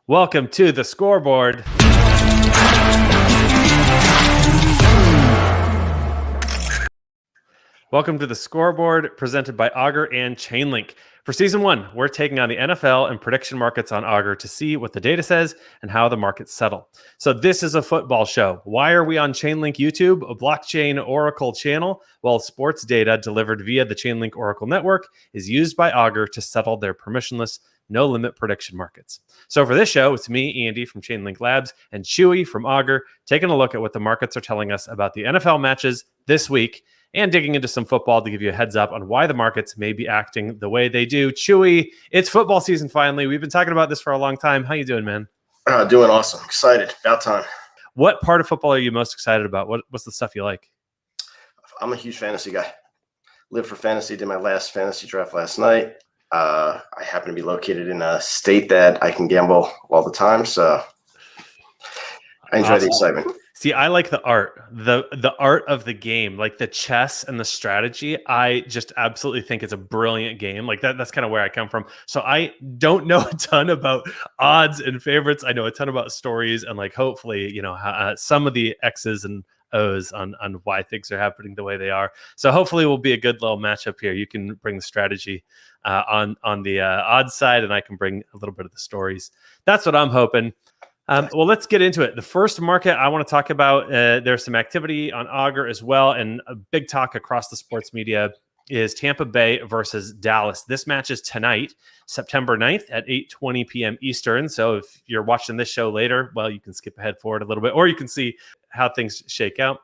Welcome to the Scoreboard. Welcome to the Scoreboard, presented by Augur and Chainlink. For Season 1, we're taking on the NFL and prediction markets on Augur to see what the data says and how the markets settle. So this is a football show. Why are we on Chainlink YouTube, a blockchain Oracle channel, while sports data delivered via the Chainlink Oracle Network is used by Augur to settle their permissionless, no-limit prediction markets. So for this show, it's me, Andy from Chainlink Labs, and Chewy from Augur, taking a look at what the markets are telling us about the NFL matches this week, and digging into some football to give you a heads up on why the markets may be acting the way they do. Chewy, it's football season finally. We've been talking about this for a long time. How you doing, man? Doing awesome. Excited. About time. What part of football are you most excited about? What's the stuff you like? I'm a huge fantasy guy. Live for fantasy. Did my last fantasy draft last night. I happen to be located in a state that I can gamble all the time, so I enjoy the excitement. See, I like the art, the art of the game, like the chess and the strategy. I just absolutely think it's a brilliant game. Like that's kind of where I come from. So I don't know a ton about odds and favorites. I know a ton about stories and like hopefully, some of the X's and O's on why things are happening the way they are. So hopefully we'll be a good little matchup here. You can bring the strategy on the odds side, and I can bring a little bit of the stories. That's what I'm hoping. Well, let's get into it. The first market I want to talk about, there's some activity on Augur as well, and a big talk across the sports media is Tampa Bay versus Dallas. This match is tonight, September 9th at 8:20 p.m. Eastern. So if you're watching this show later, well, you can skip ahead forward a little bit, or you can see how things shake out.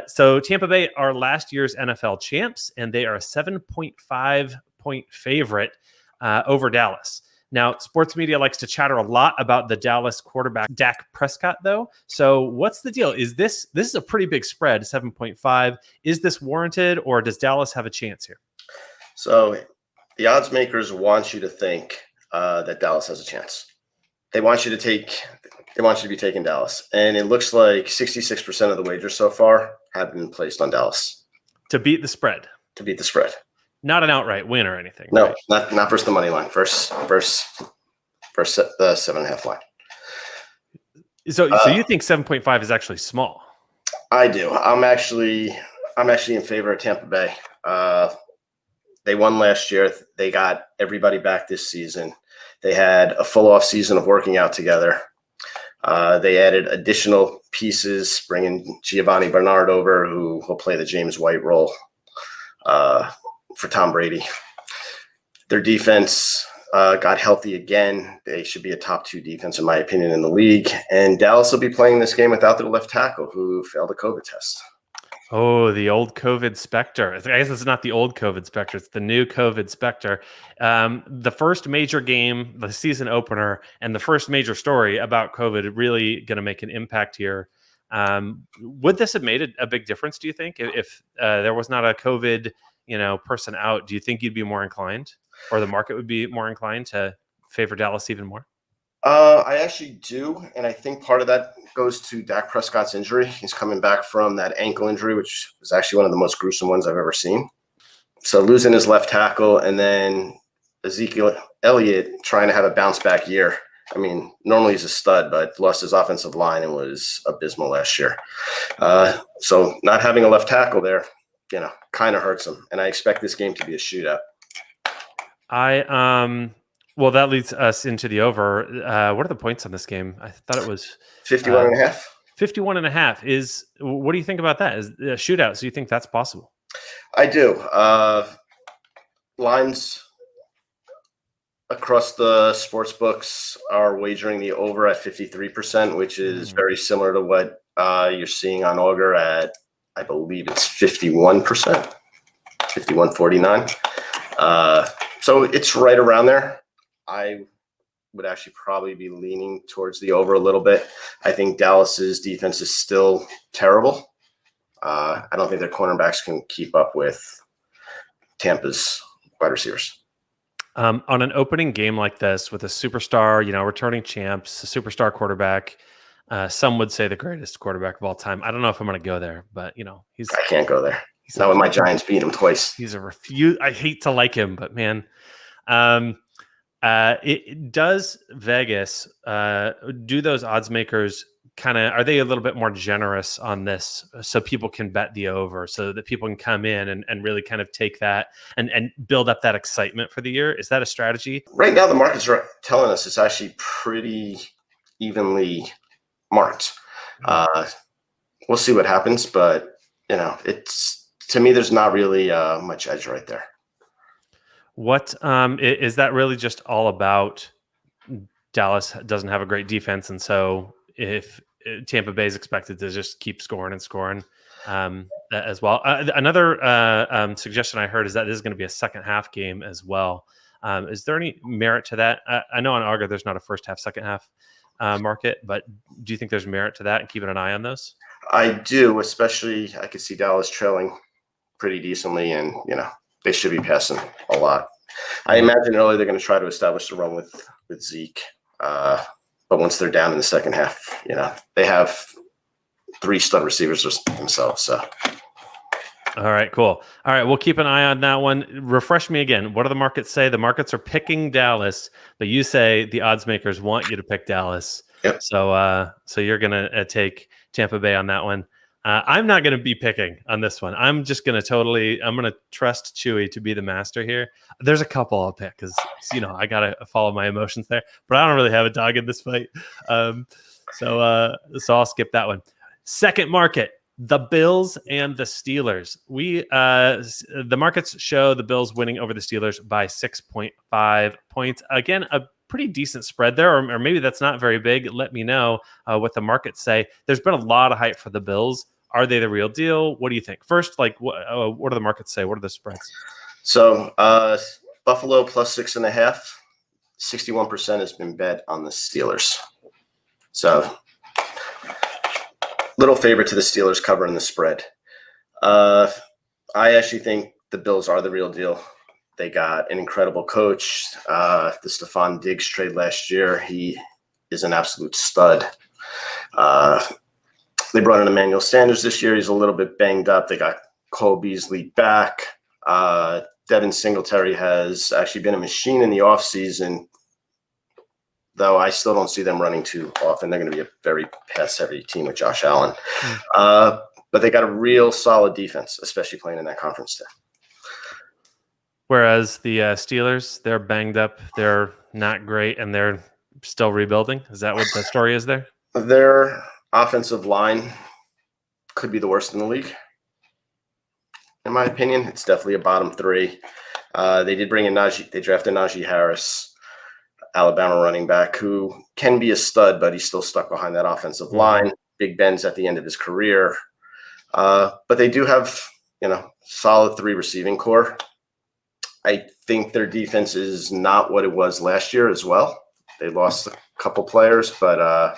So Tampa Bay are last year's NFL champs, and they are a 7.5 point favorite over Dallas. Now, sports media likes to chatter a lot about the Dallas quarterback, Dak Prescott, though. So what's the deal? This is a pretty big spread, 7.5. Is this warranted, or does Dallas have a chance here? So the odds makers want you to think that Dallas has a chance. They want you to be taking Dallas. And it looks like 66% of the wagers so far have been placed on Dallas. To beat the spread. To beat the spread. Not an outright win or anything. No, right? not versus the money line. First the 7.5 line. So you think 7.5 is actually small? I do. I'm actually in favor of Tampa Bay. They won last year. They got everybody back this season. They had a full off season of working out together. They added additional pieces, bringing Giovanni Bernard over, who will play the James White role. For Tom Brady. Their defense got healthy again. They should be a top 2 defense, in my opinion, in the league. And Dallas will be playing this game without their left tackle, who failed a COVID test. Oh, the old COVID specter. I guess it's not the old COVID specter. It's the new COVID specter. The first major game, the season opener, and the first major story about COVID really going to make an impact here. Would this have made a big difference, do you think? If there was not a COVID person out, do you think you'd be more inclined, or the market would be more inclined to favor Dallas even more? I actually do, and I think part of that goes to Dak Prescott's injury. He's coming back from that ankle injury, which was actually one of the most gruesome ones I've ever seen. So losing his left tackle, and then Ezekiel Elliott trying to have a bounce back year. I mean, normally he's a stud, but lost his offensive line and was abysmal last year. So not having a left tackle there, kind of hurts him. And I expect this game to be a shootout. Well, that leads us into the over. What are the points on this game? I thought it was 51 and a half. 51 and a half what do you think about that? Is a shootout? So you think that's possible? I do. Lines across the sports books are wagering the over at 53%, which is very similar to what you're seeing on Augur at, I believe it's 51%, 51.49. So it's right around there. I would actually probably be leaning towards the over a little bit. I think Dallas's defense is still terrible. I don't think their cornerbacks can keep up with Tampa's wide receivers. On an opening game like this with a superstar, returning champs, a superstar quarterback, some would say the greatest quarterback of all time. I don't know if I'm going to go there, but I can't go there. He's not when my Giants beat him twice. He's a I hate to like him, but man, Does Vegas do those odds makers kind of, are they a little bit more generous on this so people can bet the over, so that people can come in and really kind of take that and build up that excitement for the year? Is that a strategy? Right now, the markets are telling us it's actually pretty evenly marked. We'll see what happens, but it's, to me, there's not really much edge right there. What is that really just all about? Dallas doesn't have a great defense, and so if Tampa Bay is expected to just keep scoring and scoring as well. Another suggestion I heard is that this is going to be a second half game as well. Is there any merit to that? I know on Augur there's not a first half, second half market, but do you think there's merit to that and keeping an eye on those? I do, especially I could see Dallas trailing pretty decently, and they should be passing a lot. I imagine early they're going to try to establish the run with Zeke. But once they're down in the second half, they have 3 stud receivers themselves. So, all right, cool. All right, we'll keep an eye on that one. Refresh me again. What do the markets say? The markets are picking Dallas, but you say the odds makers want you to pick Dallas. Yep. So you're gonna take Tampa Bay on that one. I'm not going to be picking on this one. I'm just going to I'm going to trust Chewy to be the master here. There's a couple I'll pick because, I got to follow my emotions there, but I don't really have a dog in this fight. So I'll skip that one. Second market, the Bills and the Steelers. The markets show the Bills winning over the Steelers by 6.5 points. Again, a pretty decent spread there, or maybe that's not very big. Let me know what the markets say. There's been a lot of hype for the Bills. Are they the real deal? What do you think? First, what do the markets say? What are the spreads? So Buffalo plus 6.5, 61% has been bet on the Steelers. So little favor to the Steelers covering the spread. I actually think the Bills are the real deal. They got an incredible coach. The Stephon Diggs trade last year, he is an absolute stud. They brought in Emmanuel Sanders this year. He's a little bit banged up. They got Cole Beasley back. Devin Singletary has actually been a machine in the offseason, though I still don't see them running too often. They're going to be a very pass-heavy team with Josh Allen. But they got a real solid defense, especially playing in that conference too. Whereas the Steelers, they're banged up, they're not great, and they're still rebuilding. Is that what the story is there? Their offensive line could be the worst in the league. In my opinion, it's definitely a bottom 3. They did bring in they drafted Najee Harris, Alabama running back, who can be a stud, but he's still stuck behind that offensive line. Big Ben's at the end of his career. But they do have, solid 3 receiving core. I think their defense is not what it was last year as well. They lost a couple players, but,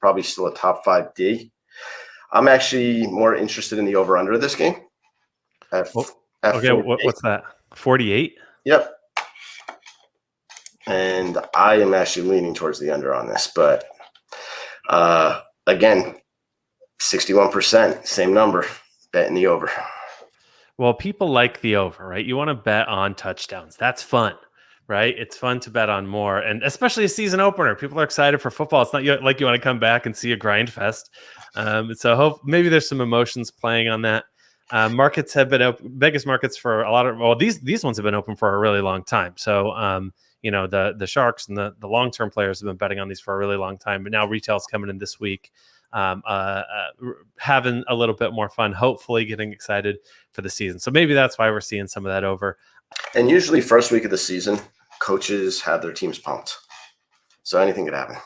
probably still a top 5 D. I'm actually more interested in the over-under of this game. Okay, what's that? 48? Yep. And I am actually leaning towards the under on this, but again, 61%, same number, betting the over. Well, people like the over, right? You want to bet on touchdowns. That's fun, right? It's fun to bet on more, and especially a season opener. People are excited for football. It's not like you want to come back and see a grind fest. So maybe there's some emotions playing on that. Markets have been open, Vegas markets for a lot of, these ones have been open for a really long time. So, the Sharks and the long-term players have been betting on these for a really long time, but now retail's coming in this week, having a little bit more fun, hopefully getting excited for the season. So maybe that's why we're seeing some of that over. And usually first week of the season, coaches have their teams pumped. So anything could happen.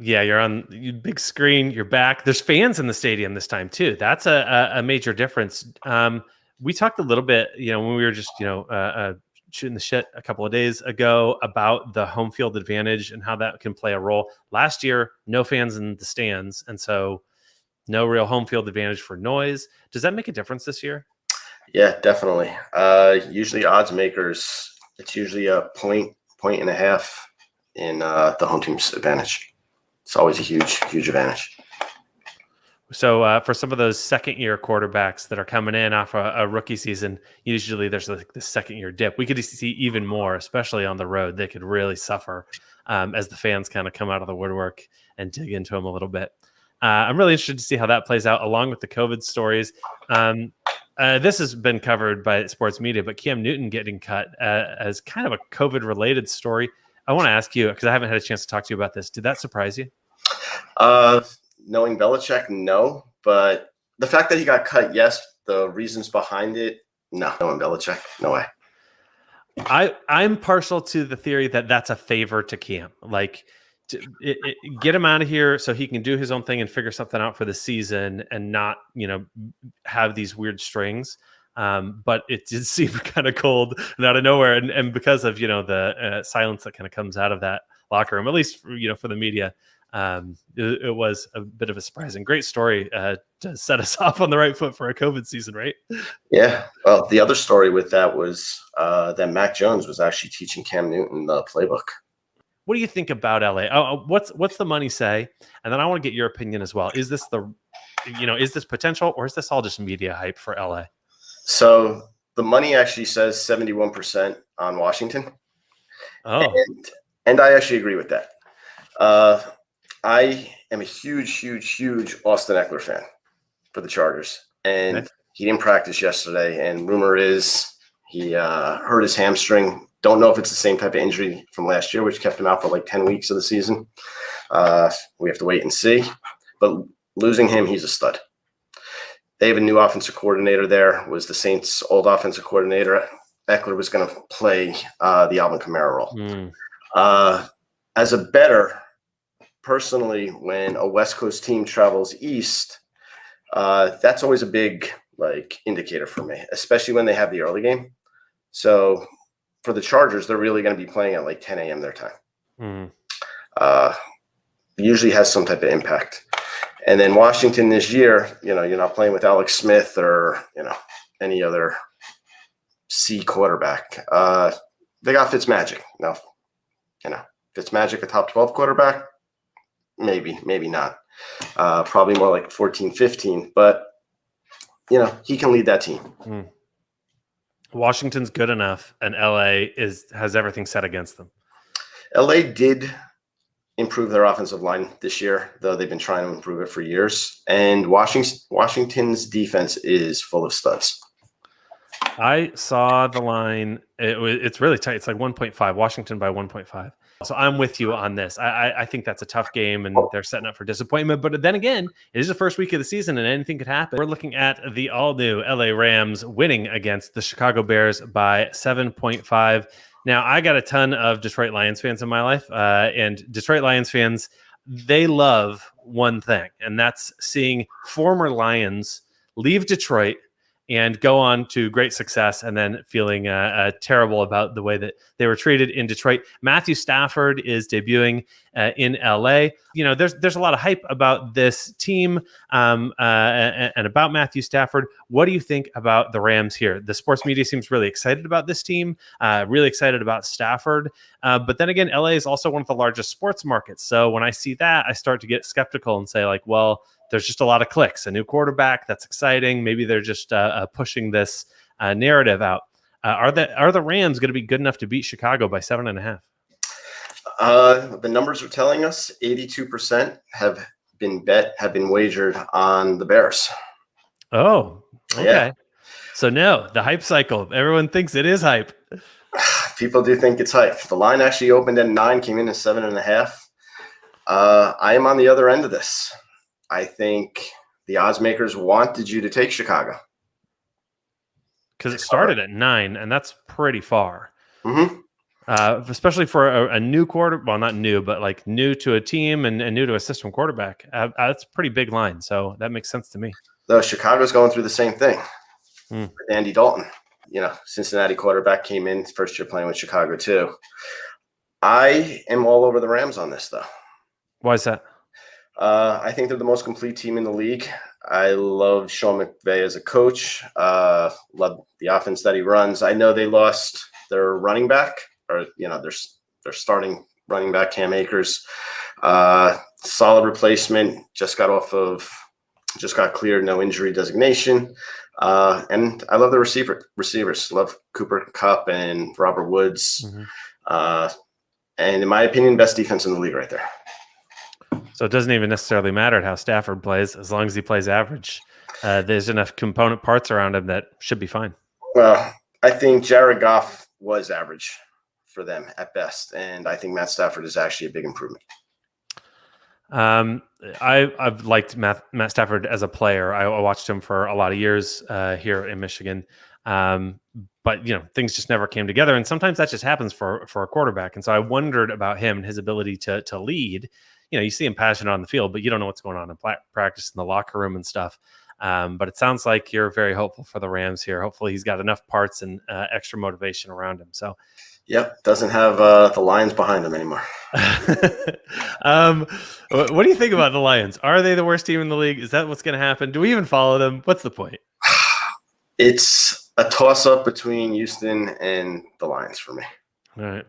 You're on big screen, you're back. There's fans in the stadium this time too. That's a major difference. We talked a little bit, when we were just, shooting the shit a couple of days ago about the home field advantage and how that can play a role. Last year, no fans in the stands, and so no real home field advantage for noise. Does that make a difference this year? Yeah, definitely. Usually odds makers, it's usually a point and a half in the home team's advantage. It's always a huge advantage. So for some of those second-year quarterbacks that are coming in off a rookie season, usually there's like this second-year dip. We could see even more, especially on the road. They could really suffer as the fans kind of come out of the woodwork and dig into them a little bit. I'm really interested to see how that plays out, along with the COVID stories. This has been covered by sports media, but Cam Newton getting cut as kind of a COVID-related story. I want to ask you, because I haven't had a chance to talk to you about this. Did that surprise you? Knowing Belichick, no. But the fact that he got cut, yes. The reasons behind it, no. Knowing Belichick, no way. I'm partial to the theory that that's a favor to Cam. Like, get him out of here so he can do his own thing and figure something out for the season and not, have these weird strings. But it did seem kind of cold and out of nowhere. And because of, the silence that kind of comes out of that locker room, at least, for the media, it was a bit of a surprise and great story to set us off on the right foot for a COVID season, right? Yeah. Well, the other story with that was that Mac Jones was actually teaching Cam Newton the playbook. What do you think about LA? What's the money say? And then I want to get your opinion as well. Is this is this potential, or is this all just media hype for LA? So the money actually says 71% on Washington. Oh, and I actually agree with that. I am a huge Austin Eckler fan for the Chargers, and he didn't practice yesterday. And rumor is he hurt his hamstring. Don't know if it's the same type of injury from last year, which kept him out for like 10 weeks of the season. We have to wait and see. But losing him, he's a stud. They have a new offensive coordinator there. Was the Saints' old offensive coordinator. Eckler was going to play the Alvin Kamara role. As a bettor, personally, when a West Coast team travels east, that's always a big indicator for me, especially when they have the early game. So for the Chargers, they're really going to be playing at like 10 a.m. their time. Usually has some type of impact. And then Washington this year, you're not playing with Alex Smith or, any other C quarterback. They got Fitzmagic. Now, Fitzmagic, a top 12 quarterback? Maybe not. Probably more like 14, 15. But, he can lead that team. Washington's good enough, and LA has everything set against them. LA did improve their offensive line this year, though they've been trying to improve it for years. And Washington's defense is full of studs. I saw the line. It's really tight. It's like 1.5. Washington by 1.5. So I'm with you on this. I think that's a tough game, and they're setting up for disappointment. But then again, it is the first week of the season, and anything could happen. We're looking at the all-new LA Rams winning against the Chicago Bears by 7.5. Now, I got a ton of Detroit Lions fans in my life, and Detroit Lions fans, they love one thing, and that's seeing former Lions leave Detroit and go on to great success, and then feeling terrible about the way that they were treated in Detroit. Matthew Stafford is debuting in LA. There's a lot of hype about this team and about Matthew Stafford. What do you think about the Rams here? The sports media seems really excited about this team, really excited about Stafford. But then again, LA is also one of the largest sports markets. So when I see that, I start to get skeptical and say, there's just a lot of clicks. A new quarterback, that's exciting. Maybe they're just pushing this narrative out. Are the Rams going to be good enough to beat Chicago by 7.5? The numbers are telling us 82% have been wagered on the Bears. Oh, okay. Yeah. So no, the hype cycle. Everyone thinks it is hype. People do think it's hype. The line actually opened at 9, came in at 7.5. I am on the other end of this. I think the odds makers wanted you to take Chicago. Because it started at 9, and that's pretty far. Mm-hmm. Especially for a new quarter. Well, not new, but new to a team and new to a system quarterback. That's a pretty big line. So that makes sense to me. Though Chicago's going through the same thing with Andy Dalton. Cincinnati quarterback came in first year playing with Chicago too. I am all over the Rams on this, though. Why is that? I think they're the most complete team in the league. I love Sean McVay as a coach. Love the offense that he runs. I know they lost their running back, or their starting running back, Cam Akers. Solid replacement. Just got off of just got cleared, no injury designation. And I love the receivers. Love Cooper Kupp and Robert Woods. And in my opinion, best defense in the league right there. So it doesn't even necessarily matter how Stafford plays, as long as he plays average. There's enough component parts around him that should be fine. Well, I think Jared Goff was average for them at best, and I think Matt Stafford is actually a big improvement. I've liked Matt Stafford as a player. I watched him for a lot of years here in Michigan. But things just never came together, and sometimes that just happens for a quarterback. And so I wondered about him and his ability to lead. You see him passionate on the field, but you don't know what's going on in practice in the locker room and stuff. But it sounds like you're very hopeful for the Rams here. Hopefully he's got enough parts and extra motivation around him. So, yep, doesn't have the Lions behind him anymore. What do you think about the Lions? Are they the worst team in the league? Is that what's going to happen? Do we even follow them? What's the point? It's a toss-up between Houston and the Lions for me. All right.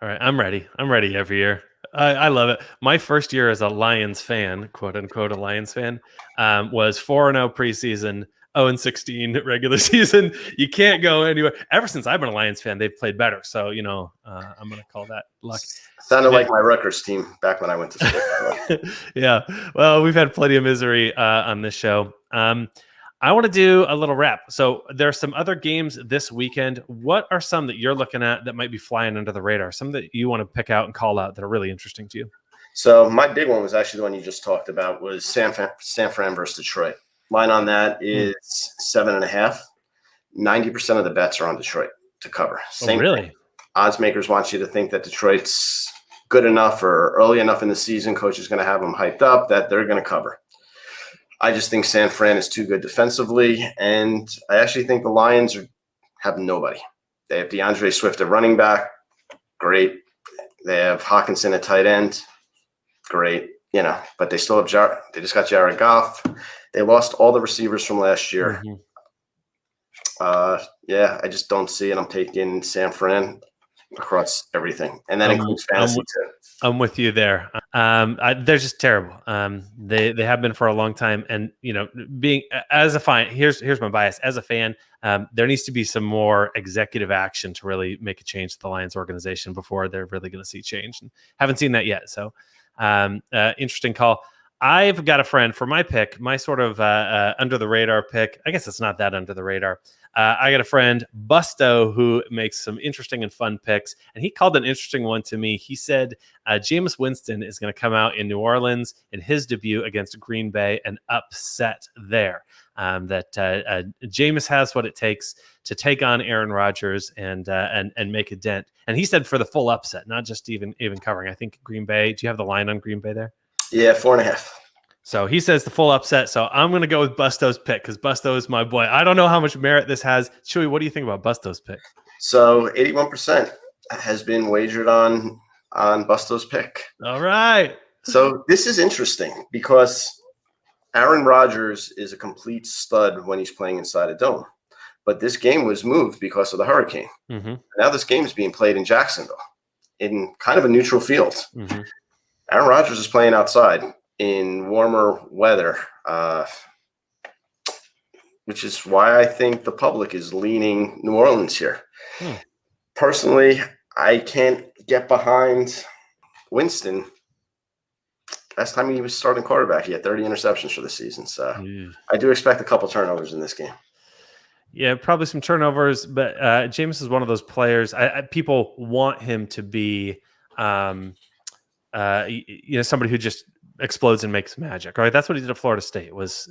I'm ready every year. I love it. My first year as a Lions fan, quote unquote, a Lions fan, was 4-0 preseason, 0-16 regular season. You can't go anywhere. Ever since I've been a Lions fan, they've played better. So, I'm going to call that luck. Sounded like my Rutgers team back when I went to school. Yeah. Well, we've had plenty of misery on this show. I want to do a little wrap. So there are some other games this weekend. What are some that you're looking at that might be flying under the radar? Some that you want to pick out and call out that are really interesting to you? So my big one was actually the one you just talked about, was San Fran versus Detroit. Line on that is 7.5. 90% of the bets are on Detroit to cover. Same really? Thing. Odds makers want you to think that Detroit's good enough or early enough in the season. Coach is going to have them hyped up that they're going to cover. I just think San Fran is too good defensively, and I actually think the Lions have nobody. They have DeAndre Swift at running back, great. They have Hawkinson at tight end, great. But they still have they just got Jared Goff. They lost all the receivers from last year. I just don't see it. I'm taking San Fran across everything, and that includes fantasy too. I'm with you there. They're just terrible. They have been for a long time, and being as a fan, here's my bias as a fan. There needs to be some more executive action to really make a change to the Lions organization before they're really going to see change. And haven't seen that yet. So, interesting call. I've got a friend for my pick, my sort of under the radar pick. I guess it's not that under the radar. I got a friend, Busto, who makes some interesting and fun picks. And he called an interesting one to me. He said Jameis Winston is going to come out in New Orleans in his debut against Green Bay and upset there. That Jameis has what it takes to take on Aaron Rodgers and make a dent. And he said for the full upset, not just even covering. I think Green Bay. Do you have the line on Green Bay there? Yeah, 4.5. So he says the full upset. So I'm going to go with Busto's pick because Busto is my boy. I don't know how much merit this has. Chewy, what do you think about Busto's pick? So 81% has been wagered on Busto's pick. All right. So this is interesting because Aaron Rodgers is a complete stud when he's playing inside a dome. But this game was moved because of the hurricane. Now this game is being played in Jacksonville in kind of a neutral field. Aaron Rodgers is playing outside in warmer weather, which is why I think the public is leaning New Orleans here. Personally, I can't get behind Winston. Last time he was starting quarterback, he had 30 interceptions for the season. So I do expect a couple turnovers in this game. Yeah, probably some turnovers, but Jameis is one of those players. People want him to be, somebody who just explodes and makes magic. Right, that's what he did at Florida State. Was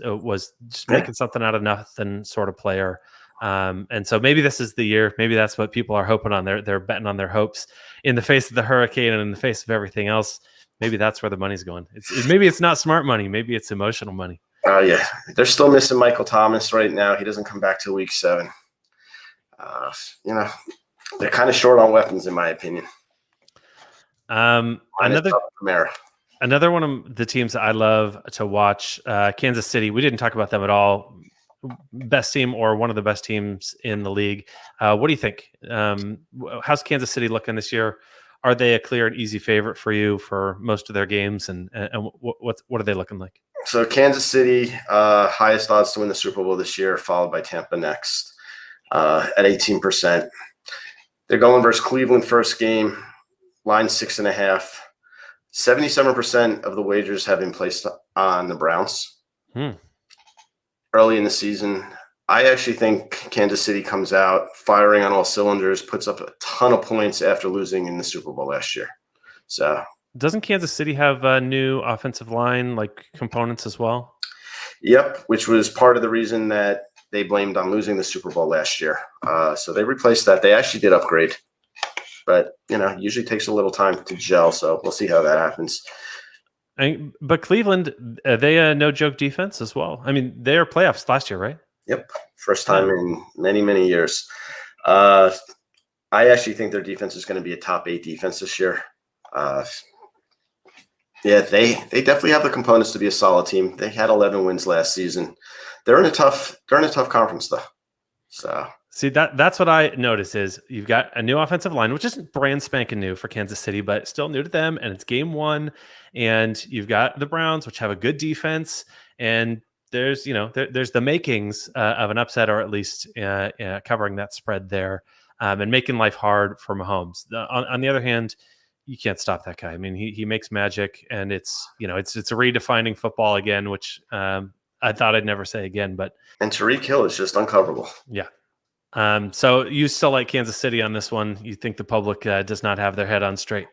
just making something out of nothing sort of player. And so maybe this is the year. Maybe that's what people are hoping on. They're betting on their hopes in the face of the hurricane and in the face of everything else. Maybe that's where the money's going. Maybe it's not smart money. Maybe it's emotional money. Oh, yeah. They're still missing Michael Thomas right now. He doesn't come back till week 7. They're kind of short on weapons, in my opinion. Another one of the teams that I love to watch, Kansas City. We didn't talk about them at all. Best team or one of the best teams in the league. What do you think? How's Kansas City looking this year? are they a clear and easy favorite for you for most of their games? And what are they looking like? So Kansas City, highest odds to win the Super Bowl this year, followed by Tampa next at 18%. They're going versus Cleveland first game, line 6.5. 77% of the wagers have been placed on the Browns. Early in the season, I actually think Kansas City comes out firing on all cylinders, puts up a ton of points after losing in the Super Bowl last year. So doesn't Kansas City have a new offensive line like components as well? Yep, which was part of the reason that they blamed on losing the Super Bowl last year. So they replaced that. They actually did upgrade, but usually takes a little time to gel. So we'll see how that happens. But Cleveland, they a no joke defense as well. I mean, they are playoffs last year, right? Yep, first time in many, many years. I actually think their defense is going to be a top 8 defense this year. Yeah, they definitely have the components to be a solid team. They had 11 wins last season. They're in a tough conference though. So see that's what I notice is you've got a new offensive line, which isn't brand spanking new for Kansas City, but still new to them, and it's game 1. And you've got the Browns, which have a good defense, and there's there's the makings of an upset, or at least covering that spread there, and making life hard for Mahomes. On the other hand, you can't stop that guy. I mean, he makes magic, and it's it's a redefining football again, which I thought I'd never say again. And Tyreek Hill is just uncoverable. Yeah. So you still like Kansas City on this one? You think the public does not have their head on straight?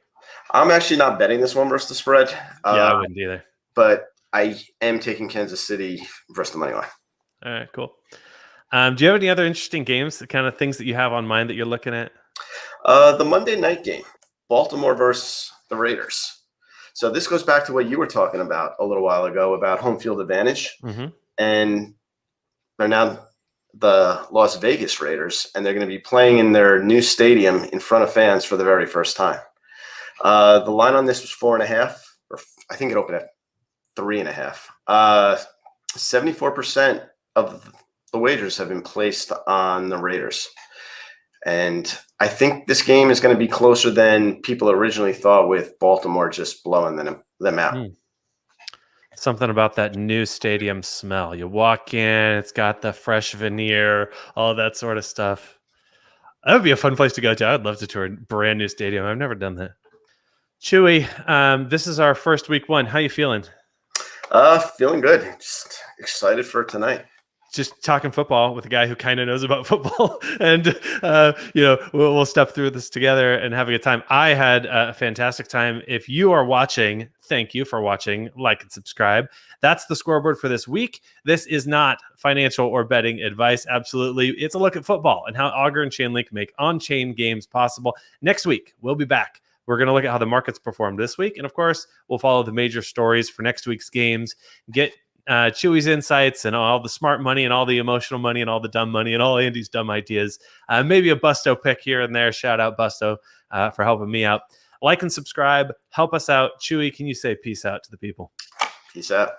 I'm actually not betting this one versus the spread. Yeah, I wouldn't either. But I am taking Kansas City versus the money line. All right, cool. Do you have any other interesting games, the kind of things that you have on mind that you're looking at? The Monday night game, Baltimore versus the Raiders. So this goes back to what you were talking about a little while ago about home field advantage. Mm-hmm. And they're now the Las Vegas Raiders, and they're going to be playing in their new stadium in front of fans for the very first time. The line on this was 4.5, or I think it opened at 3.5. 74% of the wagers have been placed on the Raiders. And I think this game is going to be closer than people originally thought, with Baltimore just blowing them out. Something about that new stadium smell. You walk in, it's got the fresh veneer, all that sort of stuff. That would be a fun place to go to. I'd love to tour a brand new stadium. I've never done that. Chewy, this is our first week 1. How you feeling? Feeling good. Just excited for tonight. Just talking football with a guy who kind of knows about football, and we'll step through this together and have a good time. I had a fantastic time. If you are watching, thank you for watching. Like and subscribe. That's the scoreboard for this week. This is not financial or betting advice. Absolutely, it's a look at football and how Augur and Chainlink make on-chain games possible. Next week, we'll be back. We're going to look at how the markets performed this week, and of course, we'll follow the major stories for next week's games. Get Chewy's insights and all the smart money and all the emotional money and all the dumb money and all Andy's dumb ideas. Maybe a Busto pick here and there. Shout out Busto for helping me out. Like and subscribe. Help us out. Chewy, can you say peace out to the people? Peace out.